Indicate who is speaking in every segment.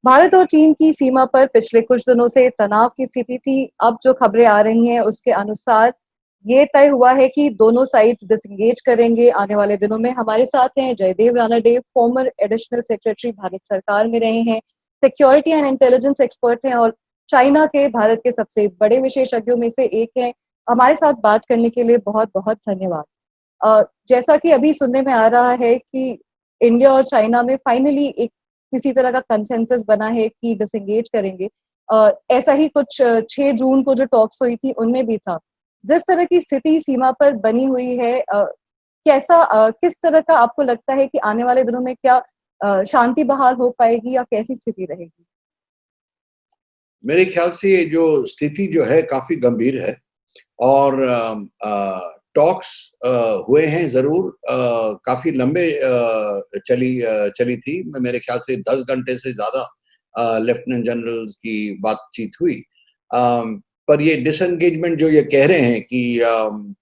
Speaker 1: भारत और चीन की सीमा पर पिछले कुछ दिनों से तनाव की स्थिति थी। अब जो खबरें आ रही हैं उसके अनुसार ये तय हुआ है कि दोनों साइड्स डिसएंगेज करेंगे आने वाले दिनों में। हमारे साथ हैं Jaidev Ranade, former additional secretary Bharat सरकार में रहे हैं, सिक्योरिटी एंड इंटेलिजेंस एक्सपर्ट हैं और चाइना के भारत के सबसे बड़े विशेषज्ञों में से एक हैं। हमारे साथ बात करने के लिए बहुत बहुत धन्यवाद। जैसा कि अभी सुनने में आ रहा है कि इंडिया और चाइना में फाइनली एक किसी तरह का कंसेंसस बना है कि डिसएंगेज करेंगे। ऐसा ही कुछ 6 जून को जो टॉक्स हुई थी उनमें भी था। जिस तरह की स्थिति सीमा पर बनी हुई है, किस तरह का आपको लगता है कि आने वाले दिनों में क्या शांति बहाल हो पाएगी या कैसी स्थिति रहेगी?
Speaker 2: मेरे ख्याल से ये जो स्थिति जो है काफी गंभीर है और टॉक्स हुए हैं जरूर, काफी लंबे चली थी। मेरे ख्याल से 10 घंटे से ज्यादा लेफ्टिनेंट जनरल्स की बातचीत हुई। पर ये डिसएंगेजमेंट जो ये कह रहे हैं कि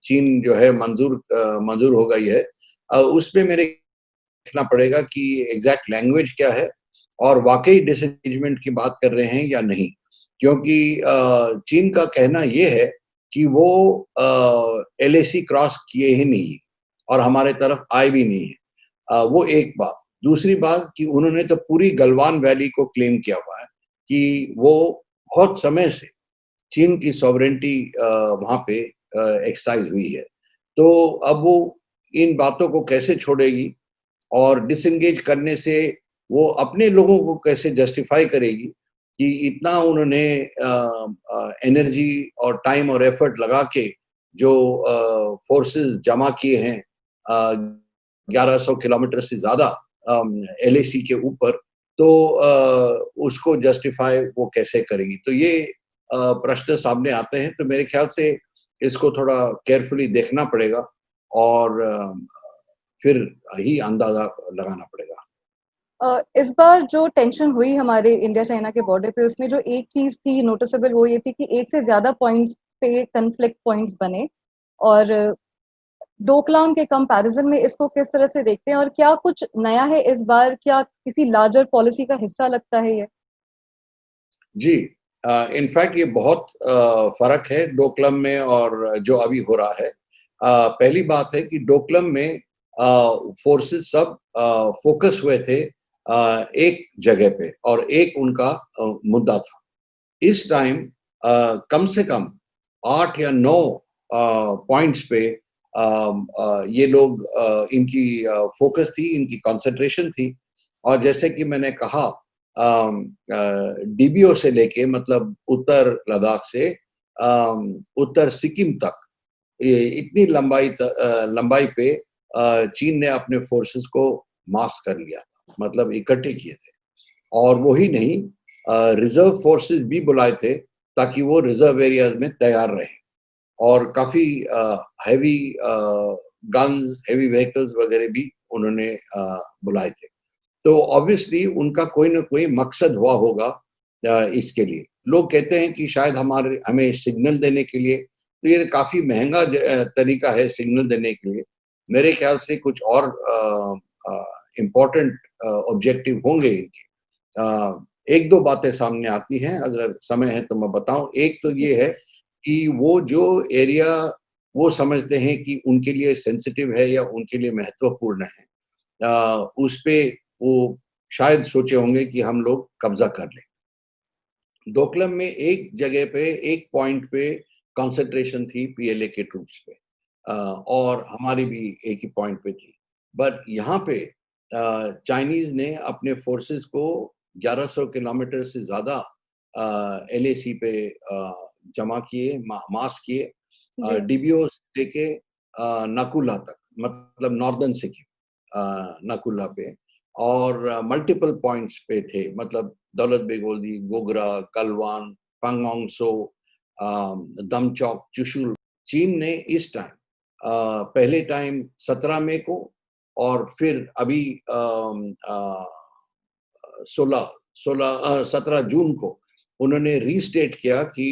Speaker 2: चीन जो है मंजूर हो गई है, उसमें मेरे देखना पड़ेगा कि एग्जैक्ट लैंग्वेज क्या है और वाकई डिसएंगेजमेंट की बात कर रहे हैं या नहीं। क्योंकि चीन का कहना ये है कि वो एलएसी क्रॉस किए ही नहीं और हमारे तरफ आए भी नहीं है। वो एक बात। दूसरी बात कि उन्होंने तो पूरी गलवान वैली को क्लेम किया हुआ है कि वो बहुत समय से चीन की सॉवरेंटी वहाँ पे एक्सरसाइज हुई है। तो अब वो इन बातों को कैसे छोड़ेगी और डिसएंगेज करने से वो अपने लोगों को कैसे जस्टिफाई करेगी कि इतना उन्होंने एनर्जी और टाइम और एफर्ट लगा के जो फोर्सेस जमा किए हैं 1100 किलोमीटर से ज्यादा एलएसी के ऊपर, तो उसको जस्टिफाई वो कैसे करेगी। तो ये प्रश्न सामने आते हैं। तो मेरे ख्याल से इसको थोड़ा केयरफुली देखना पड़ेगा और फिर ही अंदाजा लगाना पड़ेगा।
Speaker 1: इस बार जो टेंशन हुई हमारे इंडिया चाइना के बॉर्डर पे, उसमें जो एक चीज थी नोटिसेबल वो ये थी कि एक से ज्यादा पॉइंट्स पे कन्फ्लिक्ट पॉइंट्स बने। और डोकलाम के कंपैरिजन में इसको किस तरह से देखते हैं और क्या कुछ नया है इस बार? क्या किसी लार्जर पॉलिसी का हिस्सा लगता है ये?
Speaker 2: जी, इनफैक्ट ये बहुत फर्क है डोकलम में और जो अभी हो रहा है। पहली बात है कि डोकलम में फोर्सेस सब फोकस हुए थे एक जगह पे और एक उनका मुद्दा था। इस टाइम कम से कम 8 या 9 पॉइंट्स पे ये लोग इनकी फोकस थी, इनकी कंसंट्रेशन थी। और जैसे कि मैंने कहा, डीबीओ से लेके मतलब उत्तर लद्दाख से उत्तर सिक्किम तक, ये इतनी लंबाई पे चीन ने अपने फोर्सेस को मास कर लिया, मतलब इकट्ठे किए थे। और वही नहीं, रिजर्व फोर्सेस भी बुलाए थे ताकि वो रिजर्व एरियाज में तैयार रहे और काफी हैवी गन्स, हैवी व्हीकल्स वगैरह भी उन्होंने बुलाए थे। तो ऑब्वियसली उनका कोई ना कोई मकसद हुआ होगा इसके लिए। लोग कहते हैं कि शायद हमें सिग्नल देने के लिए। तो ये काफी महंगा तरीका है सिग्नल देने के लिए। मेरे ख्याल से कुछ और इम्पोर्टेंट ऑब्जेक्टिव होंगे इनके। एक दो बातें सामने आती हैं, अगर समय है तो मैं बताऊं। एक तो ये है कि वो जो एरिया वो समझते हैं कि उनके लिए सेंसिटिव है या उनके लिए महत्वपूर्ण है, उस पे वो शायद सोचे होंगे कि हम लोग कब्जा कर लें। डोकलम में एक जगह पे, एक पॉइंट पे कंसंट्रेशन थी पीएलए के ट्रूप्स पे, और हमारी भी एक ही पॉइंट पे थी। बट यहाँ पे चाइनीज ने अपने फोर्सेस को 1100 किलोमीटर से ज्यादा एलएसी पे जमा किए, मास किए,
Speaker 1: जी।
Speaker 2: डीबीओ से लेके नकुला तक, मतलब नॉर्दर्न सिक्किम नकुला पे, और मल्टीपल पॉइंट्स पे थे, मतलब दौलत बेगोल्दी, गोगरा, कलवान, पंगोंग सो, दमचौक, चुशुल। चीन ने इस टाइम पहले टाइम 17 मई को और फिर अभी 17 जून को उन्होंने रीस्टेट किया कि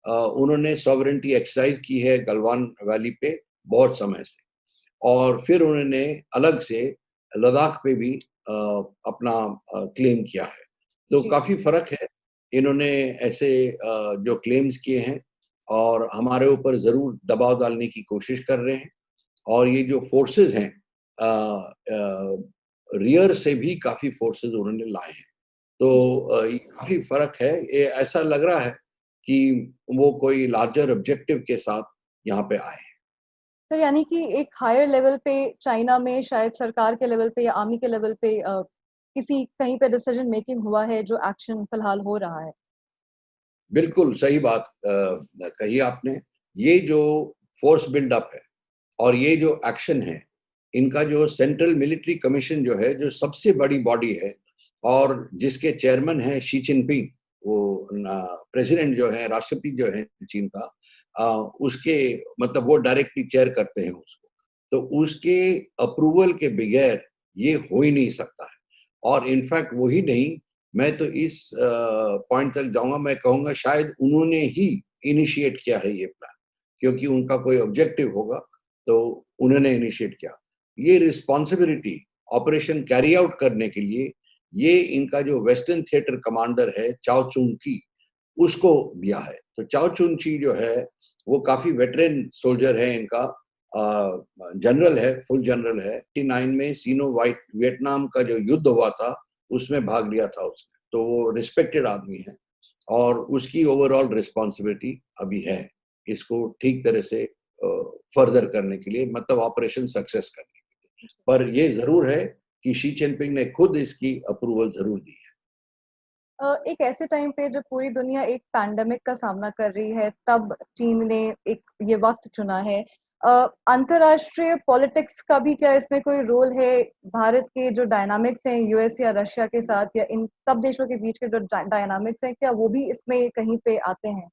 Speaker 2: उन्होंने सॉवरेंटी एक्सरसाइज की है गलवान वैली पे बहुत समय से। और फिर उन्होंने अलग से लद्दाख पे भी अपना क्लेम किया है। तो
Speaker 1: जी।
Speaker 2: काफ़ी फ़र्क है। इन्होंने ऐसे जो क्लेम्स किए हैं और हमारे ऊपर ज़रूर दबाव डालने की कोशिश कर रहे हैं और ये जो फ़ोर्सेस हैं रियर से भी काफ़ी फ़ोर्सेस उन्होंने लाए हैं। तो ये काफ़ी फ़र्क है। ये ऐसा लग रहा है कि वो कोई लार्जर ऑब्जेक्टिव के साथ यहाँ पे आए हैं।
Speaker 1: तो यानी कि एक हायर लेवल पे चाइना में शायद सरकार के लेवल पे या आर्मी के लेवल पे किसी कहीं पे डिसीजन मेकिंग हुआ है जो एक्शन फिलहाल हो रहा है।
Speaker 2: बिल्कुल सही बात कही आपने। ये जो फ़ोर्स बिल्डअप है और ये जो एक्शन है, इनका जो सेंट्रल मिलिट्री कमीशन जो है, जो सबसे बड़ी बॉडी है और जिसके चेयरमैन हैं शी जिनपिंग, वो प्रेसिडेंट जो है, राष्ट्रपति जो है चीन का, उसके मतलब वो डायरेक्टली चेयर करते हैं उसको। तो उसके अप्रूवल के बगैर ये हो ही नहीं सकता है और इनफैक्ट वो ही नहीं, मैं तो इस पॉइंट तक जाऊँगा, मैं कहूँगा शायद उन्होंने ही इनिशिएट किया है ये प्लान, क्योंकि उनका कोई ऑब्जेक्टिव होगा तो उन्होंने इनिशिएट किया। ये रिस्पॉन्सिबिलिटी ऑपरेशन कैरी आउट करने के लिए ये इनका जो वेस्टर्न थिएटर कमांडर है चाओ चुंग की, उसको दिया है। तो चाओ चुन ची जो है वो काफ़ी वेटरन सोल्जर है इनका, जनरल है, फुल जनरल है। 89 में सिनो वाइट वियतनाम का जो युद्ध हुआ था, उसमें भाग लिया था उसने। तो वो रिस्पेक्टेड आदमी है और उसकी ओवरऑल रिस्पॉन्सिबिलिटी अभी है, इसको ठीक तरह से फर्दर करने के लिए, मतलब ऑपरेशन सक्सेस करने के लिए। पर ये ज़रूर है कि शी जिनपिंग ने खुद इसकी अप्रूवल ज़रूर दी है।
Speaker 1: एक ऐसे टाइम पे जब पूरी दुनिया एक पैंडेमिक का सामना कर रही है, तब चीन ने एक ये वक़्त चुना है। अंतर्राष्ट्रीय पॉलिटिक्स का भी क्या इसमें कोई रोल है? भारत के जो डायनामिक्स हैं यूएस या रशिया के साथ या इन सब देशों के बीच के जो डायनामिक्स हैं, क्या वो भी इसमें कहीं पे आते हैं?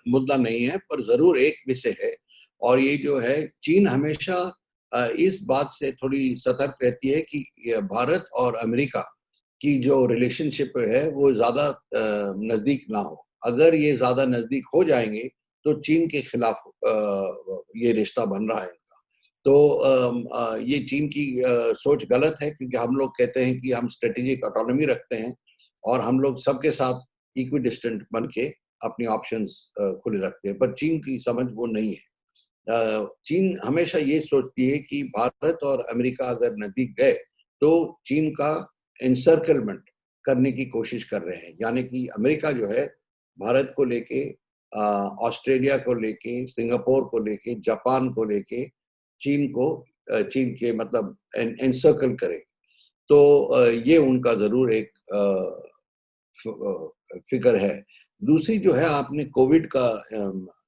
Speaker 2: मुद्दा नहीं है, पर ज़रूर एक विषय है और ये जो है चीन हमेशा इस बात से थोड़ी सतर्क रहती है कि ये भारत और अमेरिका की जो रिलेशनशिप है वो ज़्यादा नज़दीक ना हो। अगर ये ज़्यादा नज़दीक हो जाएँगे तो चीन के खिलाफ ये रिश्ता बन रहा है इनका। तो ये चीन की सोच गलत है, क्योंकि हम लोग कहते हैं कि हम स्ट्रैटेजिक ऑटोनॉमी रखते हैं और हम लोग सबके साथ इक्विडिस्टेंट बन के अपने ऑप्शंस खुले रखते हैं, पर चीन की समझ वो नहीं है। चीन हमेशा ये सोचती है कि भारत और अमेरिका अगर नज़दीक गए, तो चीन का एनसर्कलमेंट करने की कोशिश कर रहे हैं। यानी कि अमेरिका जो है, भारत को लेके ऑस्ट्रेलिया को लेके, सिंगापुर को लेके, जापान को लेके चीन को चीन के मतलब एनसर्कल करे। तो ये उनका ज़रूर एक फ़िक्र है। दूसरी जो है, आपने कोविड का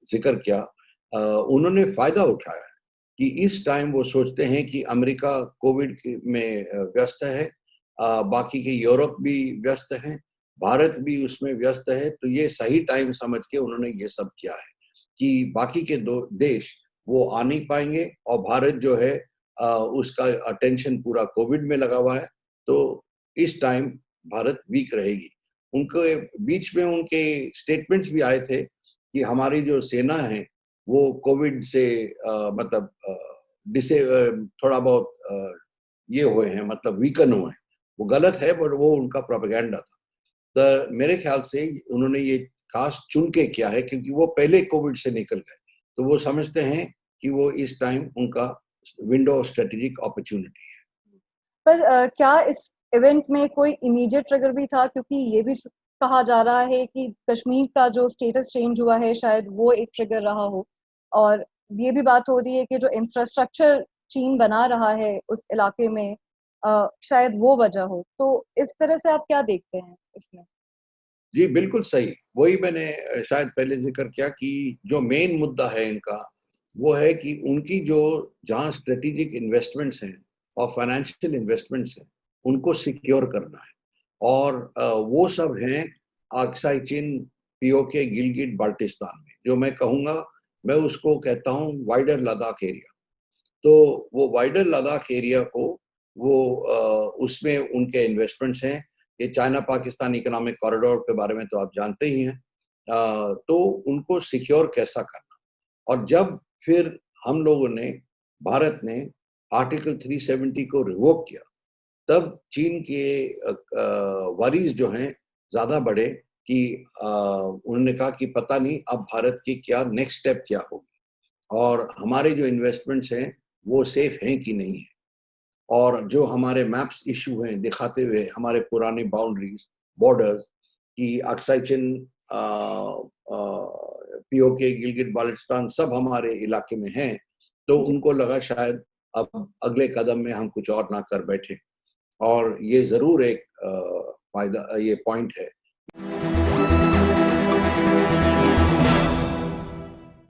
Speaker 2: ज़िक्र किया। उन्होंने फ़ायदा उठाया है कि इस टाइम वो सोचते हैं कि अमेरिका कोविड में व्यस्त है, बाकी के यूरोप भी व्यस्त हैं, भारत भी उसमें व्यस्त है, तो ये सही टाइम समझ के उन्होंने ये सब किया है कि बाकी के दो देश वो आ नहीं पाएँगे और भारत जो है उसका अटेंशन पूरा कोविड में लगा हुआ है, तो इस टाइम भारत वीक रहेगी। उनके बीच में उनके स्टेटमेंट्स भी आए थे कि हमारी जो सेना है वो कोविड से मतलब थोड़ा बहुत ये हुए हैं, मतलब वीकन हुए हैं। वो गलत है, बट वो उनका प्रोपेगेंडा था। तो मेरे ख्याल से उन्होंने ये खास चुन के किया है, क्योंकि वो पहले कोविड से निकल गए। तो वो समझते हैं कि वो इस टाइम उनका विंडो ऑफ स्ट्रेटेजिक अपॉर्च्युनिटी है।
Speaker 1: पर क्या इस इवेंट में कोई इमीडिएट ट्रिगर भी था? क्योंकि ये भी कहा जा रहा है कि कश्मीर का जो स्टेटस चेंज हुआ है शायद वो एक ट्रिगर रहा हो और ये भी बात हो रही है कि जो इंफ्रास्ट्रक्चर चीन बना रहा है उस इलाके में शायद वो वजह हो। तो इस तरह से आप क्या देखते हैं इसमें?
Speaker 2: जी, बिल्कुल सही। वही मैंने शायद पहले ज़िक्र किया कि जो मेन मुद्दा है इनका, वो है कि उनकी जो जहाँ स्ट्रेटेजिक इन्वेस्टमेंट्स हैं और फाइनेंशियल इन्वेस्टमेंट्स हैं, उनको सिक्योर करना है। और वो सब हैं अक्साई चिन, पीओके, गिलगिट बाल्टिस्तान में। जो मैं कहूँगा, मैं उसको कहता हूँ वाइडर लद्दाख एरिया। तो वो वाइडर लद्दाख एरिया को वो उसमें उनके इन्वेस्टमेंट्स हैं। ये चाइना पाकिस्तान इकोनॉमिक कॉरिडोर के बारे में तो आप जानते ही हैं। तो उनको सिक्योर कैसा करना, और जब फिर हम लोगों ने, भारत ने आर्टिकल 370 को रिवोक किया, तब चीन के वरीज जो हैं ज़्यादा बढ़े कि उन्होंने कहा कि पता नहीं अब भारत की क्या नेक्स्ट स्टेप क्या होगी और हमारे जो इन्वेस्टमेंट्स हैं वो सेफ हैं कि नहीं है। और जो हमारे मैप्स इशू हैं दिखाते हुए हमारे पुराने बाउंड्रीज बॉर्डर्स की अक्साई चिन, पीओके, गिलगित बाल्टिस्तान सब हमारे इलाके में हैं, तो
Speaker 1: जी।
Speaker 2: उनको लगा शायद अब अगले कदम में हम कुछ और ना कर बैठे और ये ज़रूर एक फायदा ये पॉइंट है।